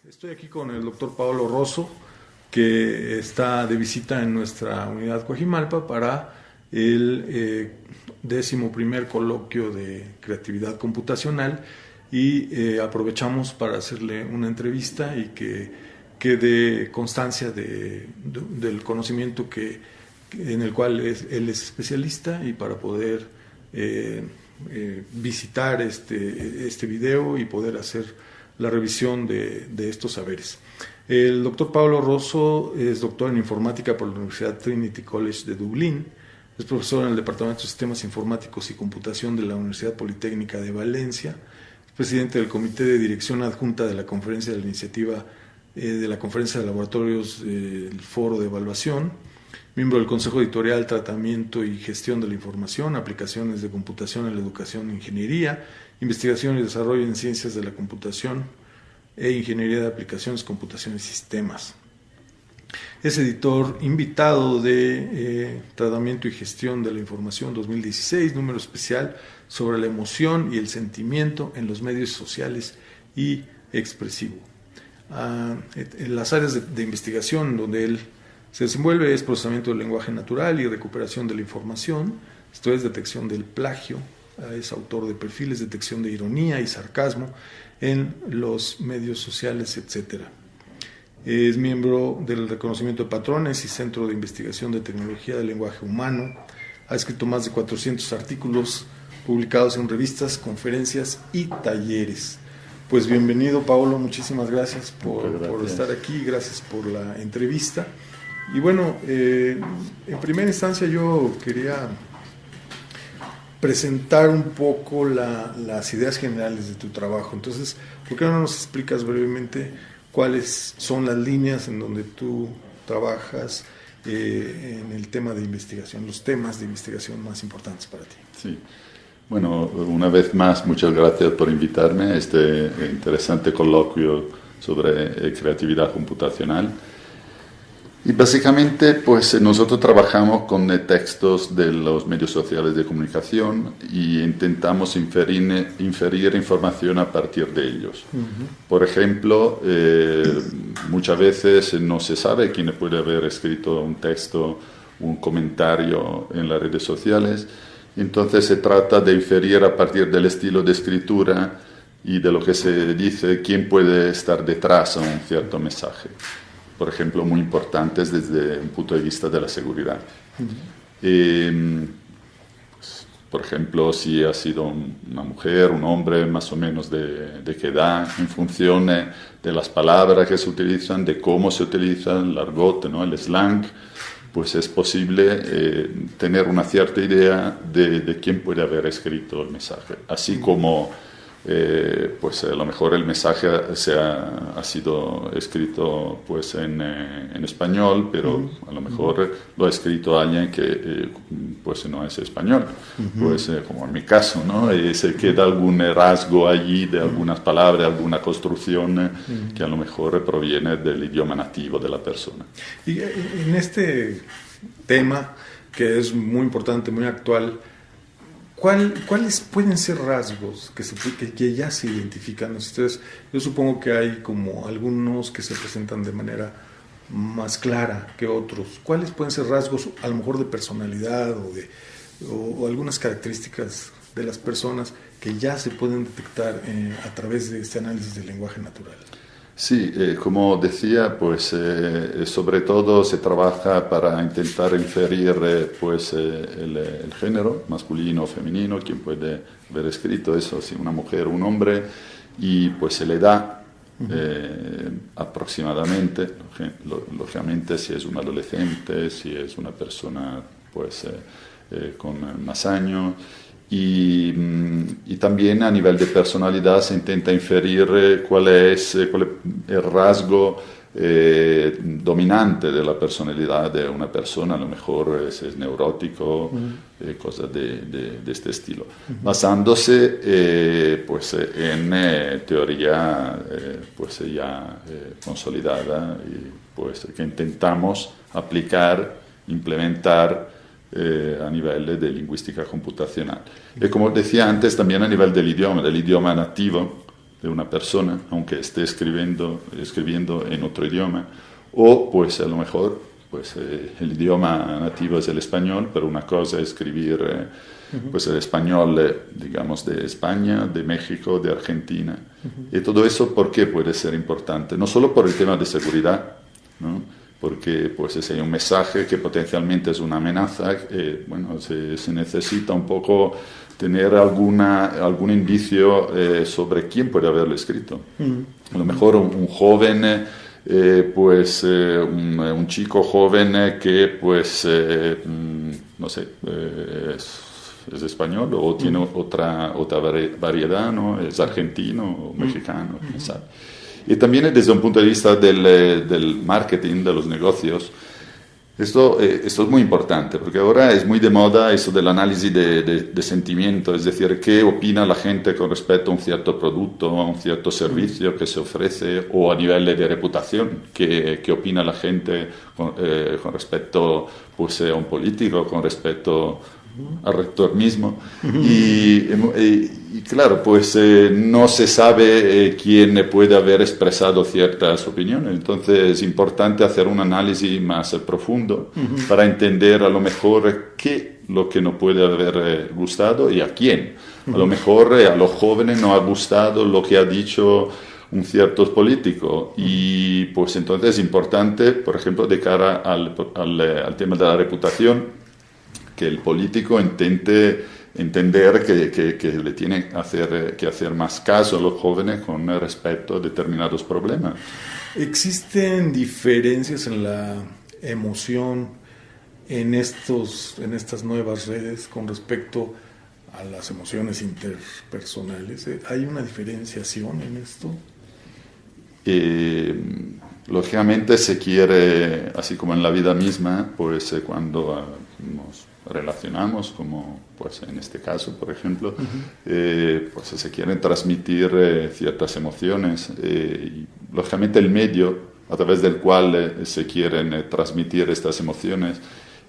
Estoy aquí con el doctor Paolo Rosso, que está de visita en nuestra unidad Coajimalpa para el 11º coloquio de creatividad computacional y aprovechamos para hacerle una entrevista y que dé constancia del conocimiento en el cual él es especialista, y para poder visitar este video y poder hacer la revisión de estos saberes. El doctor Paolo Rosso es doctor en informática por la Universidad Trinity College de Dublín, es profesor en el Departamento de Sistemas Informáticos y Computación de la Universidad Politécnica de Valencia, es presidente del Comité de Dirección Adjunta de la Conferencia de la Iniciativa de la Conferencia de Laboratorios del Foro de Evaluación, miembro del Consejo Editorial Tratamiento y Gestión de la Información, Aplicaciones de Computación en la Educación e Ingeniería, Investigación y Desarrollo en Ciencias de la Computación e Ingeniería de Aplicaciones, Computación y Sistemas. Es editor invitado de Tratamiento y Gestión de la Información 2016, número especial sobre la emoción y el sentimiento en los medios sociales y expresivo. En las áreas de investigación donde él se desenvuelve es procesamiento del lenguaje natural y recuperación de la información, esto es detección del plagio, es autor de perfiles, detección de ironía y sarcasmo en los medios sociales, etc. Es miembro del reconocimiento de patrones y Centro de Investigación de Tecnología del Lenguaje Humano, ha escrito más de 400 artículos publicados en revistas, conferencias y talleres. Pues bienvenido, Paolo, muchísimas gracias por estar aquí, gracias por la entrevista. Y bueno, en primera instancia yo quería presentar un poco las ideas generales de tu trabajo. Entonces, ¿por qué no nos explicas brevemente cuáles son las líneas en donde tú trabajas en el tema de investigación, los temas de investigación más importantes para ti? Sí. Bueno, una vez más, muchas gracias por invitarme a este interesante coloquio sobre creatividad computacional. Y básicamente, pues nosotros trabajamos con textos de los medios sociales de comunicación y intentamos inferir información a partir de ellos. Por ejemplo, muchas veces no se sabe quién puede haber escrito un texto, un comentario en las redes sociales. Entonces se trata de inferir a partir del estilo de escritura y de lo que se dice quién puede estar detrás de un cierto mensaje. Por ejemplo, muy importantes desde un punto de vista de la seguridad. Por ejemplo, si ha sido una mujer, un hombre, más o menos de qué edad, en función de las palabras que se utilizan, de cómo se utilizan, el argot, ¿no? El slang, pues es posible tener una cierta idea de quién puede haber escrito el mensaje. Así como pues a lo mejor el mensaje ha sido escrito pues en español, pero a lo mejor lo ha escrito alguien que pues no es español, pues como en mi caso, ¿no? Se queda algún rasgo allí de algunas palabras, alguna construcción que a lo mejor proviene del idioma nativo de la persona. Y en este tema, que es muy importante, muy actual, ¿cuáles pueden ser rasgos que ya se identifican? Ustedes, yo supongo que hay como algunos que se presentan de manera más clara que otros. ¿Cuáles pueden ser rasgos, a lo mejor de personalidad o algunas características de las personas que ya se pueden detectar a través de este análisis del lenguaje natural? Sí, como decía, pues sobre todo se trabaja para intentar inferir pues el género, masculino o femenino, quién puede haber escrito eso, si una mujer o un hombre, y pues la edad aproximadamente, lógicamente si es un adolescente, si es una persona pues con más años. Y también a nivel de personalidad se intenta inferir cuál es el rasgo dominante de la personalidad de una persona, a lo mejor es neurótico, cosas de este estilo, basándose pues en teoría pues ya consolidada y pues que intentamos aplicar, implementar a nivel de lingüística computacional. Y como decía antes, también a nivel del idioma nativo, de una persona, aunque esté escribiendo en otro idioma, o pues a lo mejor pues, el idioma nativo es el español, pero una cosa es escribir pues el español, digamos, de España, de México, de Argentina. Y todo eso, ¿por qué puede ser importante? No solo por el tema de seguridad, ¿no? Porque pues si hay un mensaje que potencialmente es una amenaza, bueno, se necesita un poco tener algún indicio sobre quién puede haberlo escrito. A lo mejor un joven, un chico joven que pues, no sé, es español o tiene otra variedad, ¿no? Es argentino o mexicano, quién sabe. Y también desde un punto de vista del marketing, de los negocios, esto es muy importante, porque ahora es muy de moda eso del análisis de sentimiento, es decir, qué opina la gente con respecto a un cierto producto, a un cierto servicio que se ofrece, o a nivel de reputación, qué opina la gente con respecto pues, a un político, con respecto al rector mismo. Y claro, pues no se sabe quién puede haber expresado ciertas opiniones, entonces es importante hacer un análisis más profundo para entender a lo mejor qué lo que no puede haber gustado y a quién. A lo mejor a los jóvenes no ha gustado lo que ha dicho un cierto político, y pues entonces es importante, por ejemplo, de cara al tema de la reputación, que el político intente entender que le tiene que hacer más caso a los jóvenes con respecto a determinados problemas. ¿Existen diferencias en la emoción en estas nuevas redes con respecto a las emociones interpersonales? ¿Hay una diferenciación en esto? Lógicamente se quiere, así como en la vida misma, pues cuando nos relacionamos, como pues en este caso, por ejemplo, pues se quieren transmitir ciertas emociones, y lógicamente el medio a través del cual se quieren transmitir estas emociones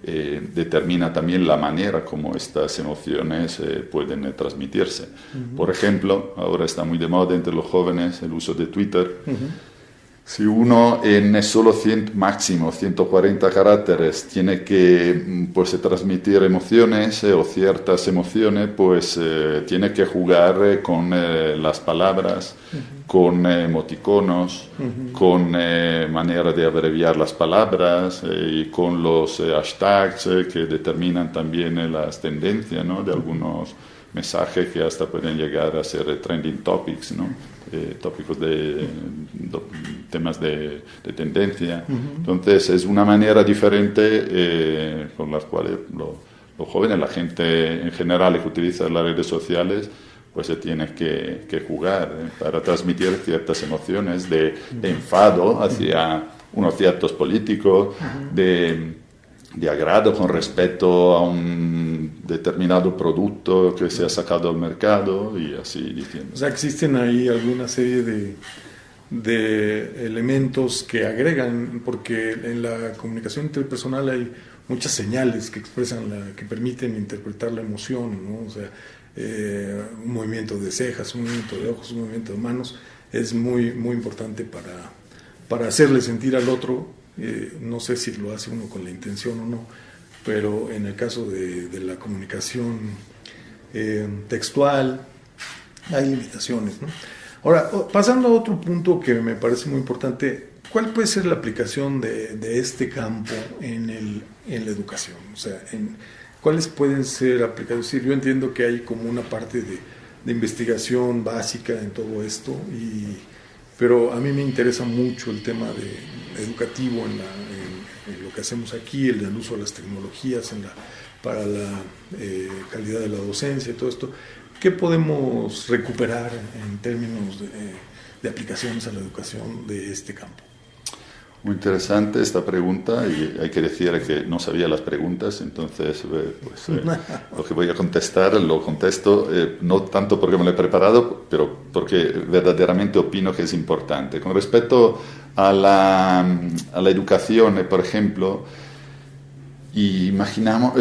determina también la manera como estas emociones pueden transmitirse. Por ejemplo, ahora está muy de moda entre los jóvenes el uso de Twitter. Si uno en solo máximo 140 caracteres tiene que pues, transmitir emociones o ciertas emociones, pues tiene que jugar con las palabras, con emoticonos, con manera de abreviar las palabras y con los hashtags que determinan también las tendencias, ¿no? De algunos mensajes que hasta pueden llegar a ser trending topics, ¿no? Tópicos de temas de tendencia. Entonces es una manera diferente con la cual los jóvenes, la gente en general que utiliza las redes sociales, pues se tiene que jugar para transmitir ciertas emociones de enfado hacia unos ciertos políticos, de agrado con respecto a un determinado producto que se ha sacado al mercado y así diciendo. O sea, existen ahí alguna serie de elementos que agregan, porque en la comunicación interpersonal hay muchas señales que expresan, que permiten interpretar la emoción, ¿no? O sea, un movimiento de cejas, un movimiento de ojos, un movimiento de manos es muy, muy importante para hacerle sentir al otro. No sé si lo hace uno con la intención o no, pero en el caso de la comunicación textual hay limitaciones, ¿no? Ahora, pasando a otro punto que me parece muy importante, ¿cuál puede ser la aplicación de este campo en la educación? O sea, ¿cuáles pueden ser aplicados? Es decir, yo entiendo que hay como una parte de investigación básica en todo esto, pero a mí me interesa mucho el tema educativo en lo que hacemos aquí, el del uso de las tecnologías para la calidad de la docencia y todo esto. ¿Qué podemos recuperar en términos de aplicaciones a la educación de este campo? Muy interesante esta pregunta, y hay que decir que no sabía las preguntas, entonces pues, lo que voy a contestar lo contesto no tanto porque me lo he preparado, pero porque verdaderamente opino que es importante. Con respecto a la educación, por ejemplo, imaginamos,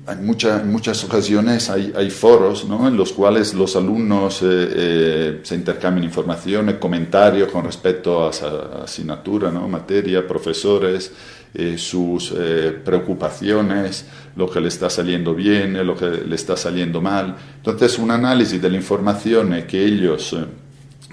en muchas ocasiones hay foros, ¿no?, en los cuales los alumnos se intercambian información, comentarios con respecto a asignatura, ¿no?, materia, profesores, sus preocupaciones, lo que le está saliendo bien, lo que le está saliendo mal. Entonces, un análisis de la información que ellos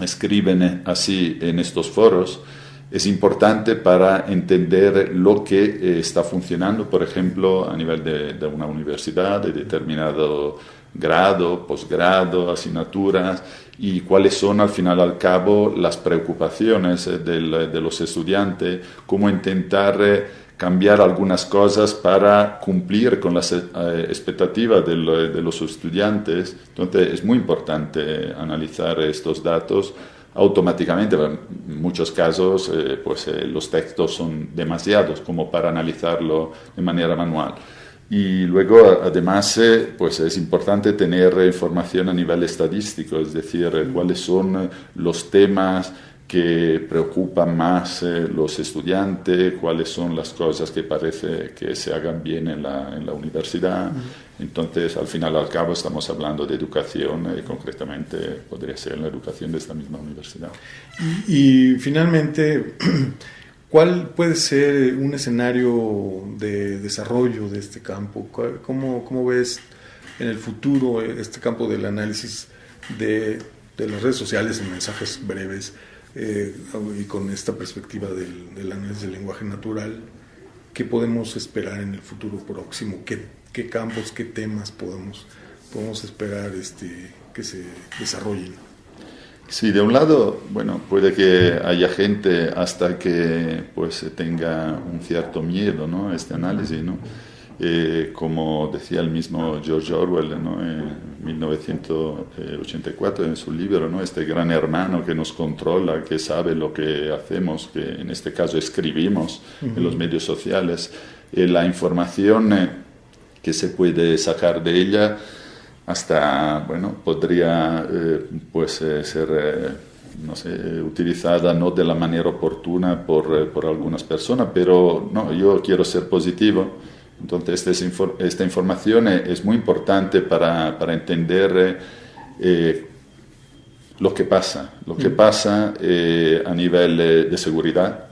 escriben así en estos foros es importante para entender lo que está funcionando, por ejemplo, a nivel de una universidad, de determinado grado, posgrado, asignaturas, y cuáles son al final y al cabo las preocupaciones de los estudiantes, cómo intentar cambiar algunas cosas para cumplir con las expectativas de los estudiantes. Entonces es muy importante analizar estos datos automáticamente. En muchos casos los textos son demasiados como para analizarlo de manera manual. Y luego, además, pues es importante tener información a nivel estadístico, es decir, cuáles son los temas que preocupan más los estudiantes, cuáles son las cosas que parece que se hagan bien en la universidad. Entonces, al final y al cabo, estamos hablando de educación y concretamente podría ser la educación de esta misma universidad. Y finalmente, ¿cuál puede ser un escenario de desarrollo de este campo? ¿Cómo ves en el futuro este campo del análisis de las redes sociales en mensajes breves? Y con esta perspectiva del análisis del lenguaje natural, ¿qué podemos esperar en el futuro próximo? ¿Qué campos, qué temas podemos esperar que se desarrollen? Sí, de un lado, bueno, puede que haya gente hasta que pues tenga un cierto miedo, ¿no?, a este análisis, ¿no? Como decía el mismo George Orwell, ¿no?, en 1984 en su libro, ¿no?, este gran hermano que nos controla, que sabe lo que hacemos, que en este caso escribimos en los medios sociales, la información que se puede sacar de ella hasta, bueno, podría ser no sé, utilizada no de la manera oportuna por algunas personas, pero no, yo quiero ser positivo. Entonces, esta información es muy importante para entender lo que pasa a nivel de seguridad,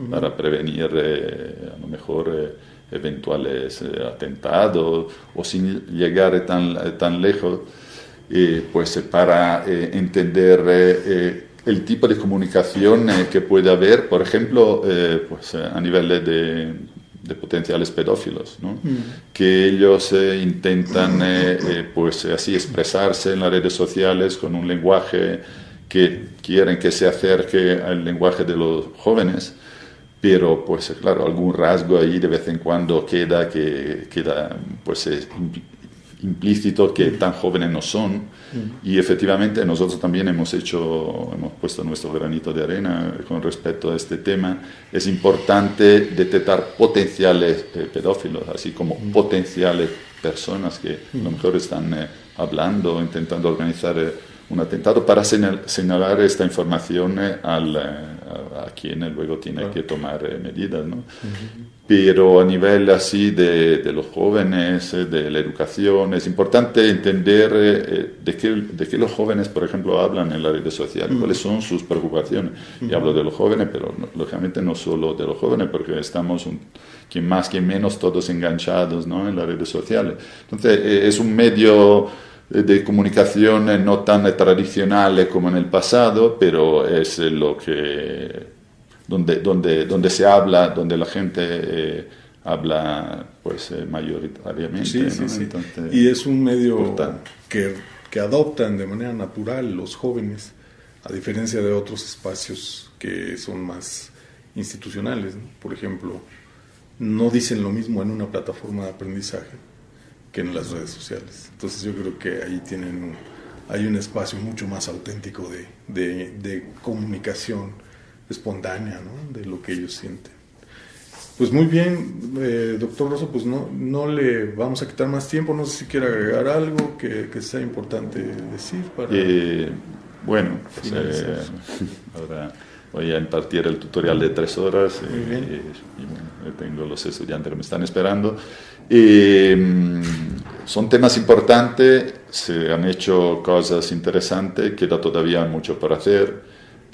para prevenir a lo mejor eventuales atentados, o sin llegar tan lejos, pues para entender el tipo de comunicación que puede haber, por ejemplo, pues a nivel de potenciales pedófilos, ¿no? Que ellos intentan pues así expresarse en las redes sociales con un lenguaje que quieren que se acerque al lenguaje de los jóvenes, pero pues claro, algún rasgo ahí de vez en cuando queda pues implícito que tan jóvenes no son. Y efectivamente nosotros también hemos puesto nuestro granito de arena con respecto a este tema. Es importante detectar potenciales pedófilos, así como potenciales personas que a lo mejor están hablando, intentando organizar un atentado, para señalar esta información a quien luego tiene que tomar medidas, ¿no? Pero a nivel así de los jóvenes, de la educación, es importante entender de qué los jóvenes, por ejemplo, hablan en las redes sociales, cuáles son sus preocupaciones. Y hablo de los jóvenes, pero lógicamente no solo de los jóvenes, porque estamos quien más, quien menos, todos enganchados, ¿no?, en las redes sociales. Entonces, es un medio de comunicación no tan tradicional como en el pasado, pero es lo que donde se habla, donde la gente habla pues mayoritariamente. Sí, ¿no? sí, sí. Entonces, y es un medio que adoptan de manera natural los jóvenes, a diferencia de otros espacios que son más institucionales, ¿no? Por ejemplo, no dicen lo mismo en una plataforma de aprendizaje que en las redes sociales. Entonces yo creo que ahí hay un espacio mucho más auténtico de comunicación espontánea, ¿no?, de lo que ellos sienten. Pues muy bien, doctor Rosso, pues no le vamos a quitar más tiempo. No sé si quiere agregar algo que sea importante decir para bueno, pues, ahora voy a impartir el tutorial de 3 horas y bueno, tengo los estudiantes que me están esperando. Son temas importantes, se han hecho cosas interesantes, queda todavía mucho por hacer.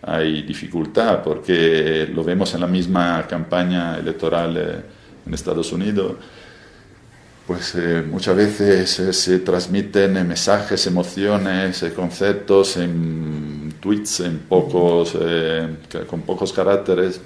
Hay dificultad porque lo vemos en la misma campaña electoral en Estados Unidos. Pues muchas veces se transmiten mensajes, emociones, conceptos en tweets con pocos caracteres.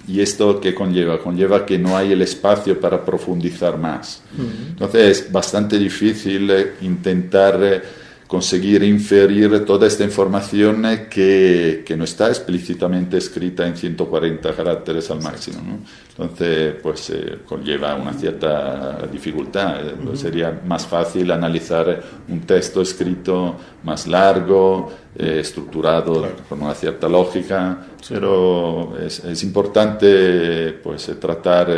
¿Y esto qué conlleva? Conlleva que no hay el espacio para profundizar más. Entonces es bastante difícil intentar conseguir inferir toda esta información que no está explícitamente escrita en 140 caracteres al máximo, ¿no? Entonces, pues conlleva una cierta dificultad. Sería más fácil analizar un texto escrito más largo, estructurado, claro, con una cierta lógica, pero es importante pues tratar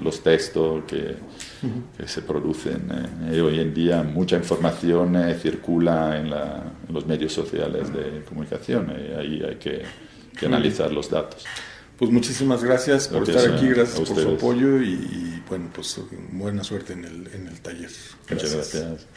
los textos que se producen. Hoy en día mucha información circula en los medios sociales de comunicación, y ahí hay que analizar los datos. Pues muchísimas gracias por estar aquí, gracias por su apoyo y bueno, pues buena suerte en el taller. Muchas gracias.